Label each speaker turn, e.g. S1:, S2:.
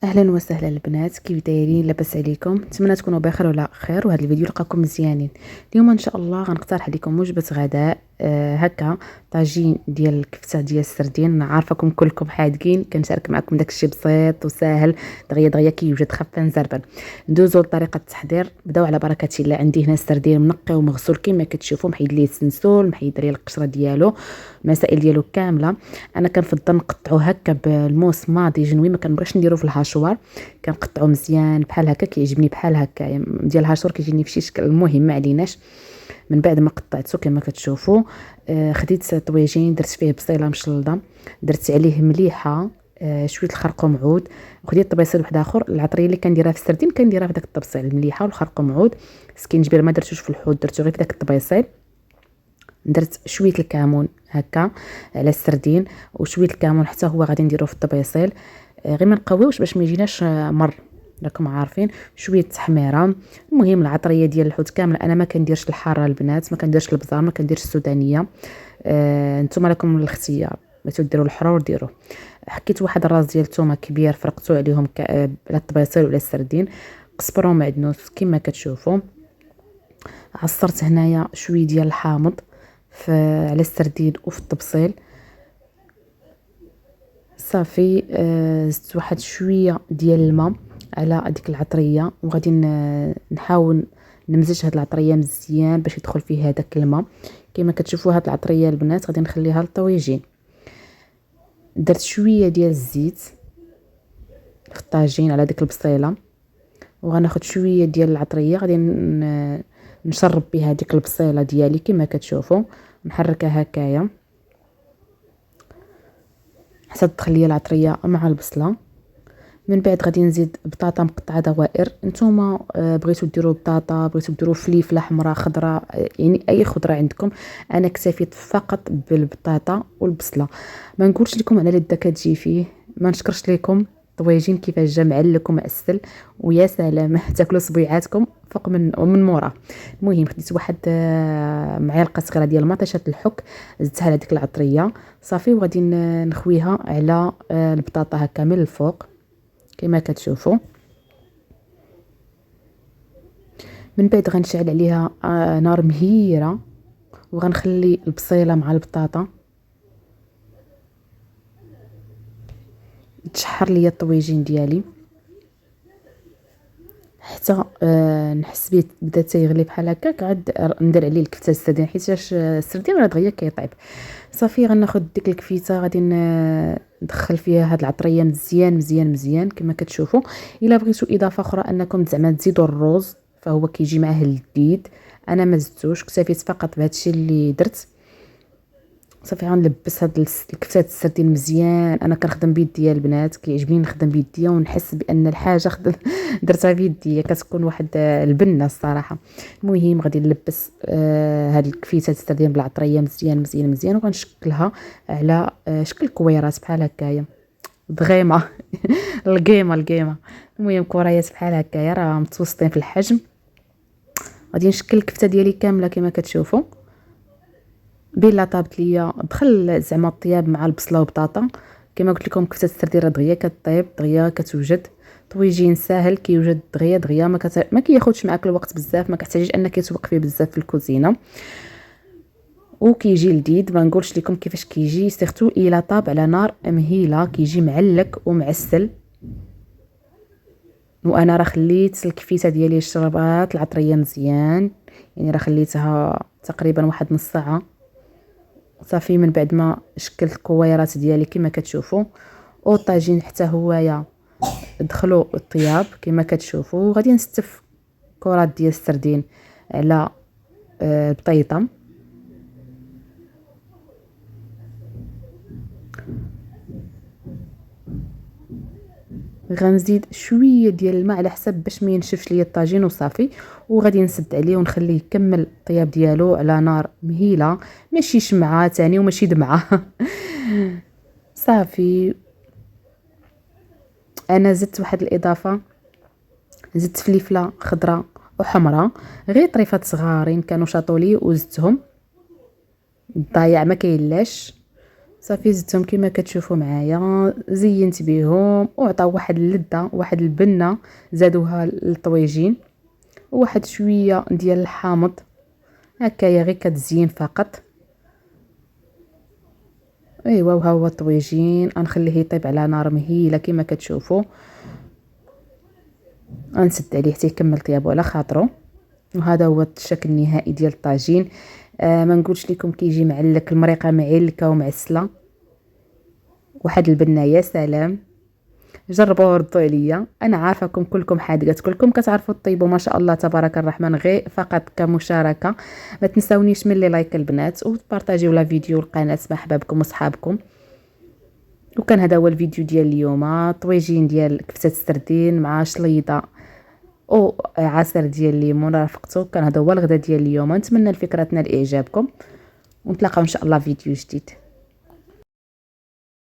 S1: اهلا وسهلا البنات، كيف دايرين؟ لاباس عليكم؟ نتمنى تكونوا بخير وعلى خير وهذا الفيديو لقاكم مزيانين. اليوم ان شاء الله غنقترح عليكم وجبه غداء هكا طاجين ديال الكفته ديال السردين. عارفاكم كلكم حادقين، كنشارك معكم داكشي بسيط وساهل دغيا دغيا كيوجد خفه نزربن. ندوزو لطريقه التحضير. بداو على بركه الله. عندي هنا السردين منقي ومغسول كما كتشوفوا، محيد ليه السنسول، محيد ليه القشره ديالو، المسائل ديالو كامله. انا كنفضل نقطعو هكا بالموس ماضي جنوي، ما كنبغيش نديرو في الهاشوار، كنقطعو مزيان بحال هكا، كيعجبني بحال هكا ديال الهاشور كيجيني فشي شكل. المهم ما عليناش. من بعد ما قطعته كما كتشوفوا خديت طويجين، درت فيه بصيله مشلضه، درت عليه مليحه، شويه الخرقوم عود، وخديت طبيصيل واحد اخر. العطريه اللي كنديرها في السردين كنديرها في داك الطبسيل، المليحه والخرقوم عود. سكينجبير ما درتوش في الحوض، درتو غير في داك الطبيصيل. درت شويه الكمون هكا على السردين، وشويه الكمون حتى هو غادي نديروه في الطبيصيل، غير ما نقويوش باش ما يجيناش مر، راكم عارفين. شويه تحميره. المهم العطريه ديال الحوت كامله انا ما كنديرش الحاره البنات، ما كنديرش البزار، ما كنديرش السودانيه. نتوما لكم الاختيار، بغيتو ديروا الحرور ديروه. حكيت واحد الراس ديال الثومه كبير، فرقتو عليهم على الطبيصيل وعلى السردين. قزبره ومعدنوس كما كتشوفوا. عصرت هنايا شويه ديال الحامض على السردين وفي الطبسيل. صافي زدت واحد شويه ديال الماء على ديك العطريه، وغادي نحاول نمزج هاد العطريه مزيان باش يدخل فيه هذاك الماء. كما كتشوفوا هاد العطريه البنات غادي نخليها للطويجين. درت شويه ديال الزيت في الطاجين على ديك البصيله، وغناخد شويه ديال العطريه غادي نشرب بها ديك البصيله ديالي كما كتشوفوا، نحركها هكايا حتى تدخل لي العطريه مع البصله. من بعد غادي نزيد بطاطا مقطعه دوائر. نتوما بغيتو ديروا بطاطا، بغيتو ديروا فليفله حمراء خضراء، يعني اي خضره عندكم. انا اكتفيت فقط بالبطاطا والبصله. ما نقولش لكم على لذه كتجي فيه، ما نشكرش لكم طويجين كيفاش جا معلك ومعسل، ويا سلام تاكلوا صبيعاتكم فوق من مورا. المهم خديت واحد معلقه صغيره ديال مطيشه الحك، زدتها على ديك العطريه صافي، وغادي نخويها على البطاطا هكا من الفوق كما كتشوفوا. من بعد غنشعل عليها نار مهيره، وغنخلي البصيله مع البطاطا تشحر ليا الطويجين ديالي حتى نحس بيه بدا تيغلي بحال هكاك. عاد ندير عليه الكفته السردين، حيتاش السردين راه دغيا كيطيب. صافي غناخد ديك الكفيته غادي ندخل فيها هاد العطريه مزيان مزيان مزيان كما كتشوفوا. الا بغيتوا اضافه اخرى انكم زعما تزيدوا الروز فهو كيجي معاه لذيذ، انا ما زدتوش، اكتفيت فقط بهذا الشيء اللي درت. صافي غنلبس هاد الكفتات السردين مزيان. انا كنخدم بيديا البنات، كيعجبني نخدم بيديا ونحس بان الحاجه درتها بيديا كتكون واحد البنه الصراحه. المهم غادي نلبس هاد الكفيتات السردين بالعطريه مزيان مزيان مزيان، وغنشكلها على شكل كويرات بحال هكايا دغيمه القيمه. المهم كوريات بحال هكايا راه متوسطين في الحجم. غادي نشكل الكفته ديالي كامله كما كتشوفوا. بلا طابت ليا دخل زعما الطياب مع البصله وبطاطا. كما قلت لكم كفته السردين راه دغيا كطيب دغيا كتوجد. طويجين ساهل كيوجد دغيا دغيا، ما كياخذش معاك الوقت بزاف، ما كتحتاجيش انك توقفي بزاف في الكوزينه، وكيجي لذيذ. ما نقولش لكم كيفاش كيجي، سيرتو الا طاب على نار مهيله كيجي معلك ومعسل. وانا راه خليت الكفيته ديالي شربات العطريه مزيان، يعني راه خليتها تقريبا واحد نص ساعه صافي. من بعد ما شكلت الكويرات ديالي كما كتشوفوا، والطاجين حتى هويا دخلوا الطياب كما كتشوفوا. غادي نستف كرات ديال السردين على البطيطه. غنزيد شويه ديال الماء على حسب باش ما ينشفش ليا الطاجين وصافي، وغادي نسد عليه ونخليه يكمل الطياب ديالو على نار مهيله، ماشي شمعه تاني وماشي دمعه صافي. انا زدت واحد الاضافه، زدت فليفله خضراء وحمراء، غير طريفات صغارين كانوا شاطولي وزدتهم، ضايع ما كاينلاش صافي زدتهم كما كتشوفوا معايا، زينت بهم وعطاو واحد اللذه، واحد البنه، زادوها الطويجين وواحد شويه ديال الحامض هكايا غير كتزين فقط. ايوا وها هو الطويجين، غنخليه يطيب على نار مهيله كما كتشوفوا، غنسد عليه حتى يكمل طيابو على خاطرو. وهذا هو الشكل النهائي ديال الطاجين. ما نقولش لكم كيجي معلك، المريقه معلكه ومعسله، واحد البنه يا سلام. جربوا وردوا عليا، انا عارفاكم كلكم حادقات، كلكم كتعرفوا طيبوا ما شاء الله تبارك الرحمن، غير فقط كمشاركه. ما تنساونيش من لي لايك البنات، وبارطاجيو لا فيديو القناه مع حبابكم وصحابكم. وكان هذا هو الفيديو ديال اليوم، طويجين ديال كفتة السردين مع شليضه او عصير ديال الليمون رافقته. كان هذا هو الغدا ديال اليوم، نتمنى الفكره تنال اعجابكم، ونتلاقاو ان شاء الله فيديو جديد.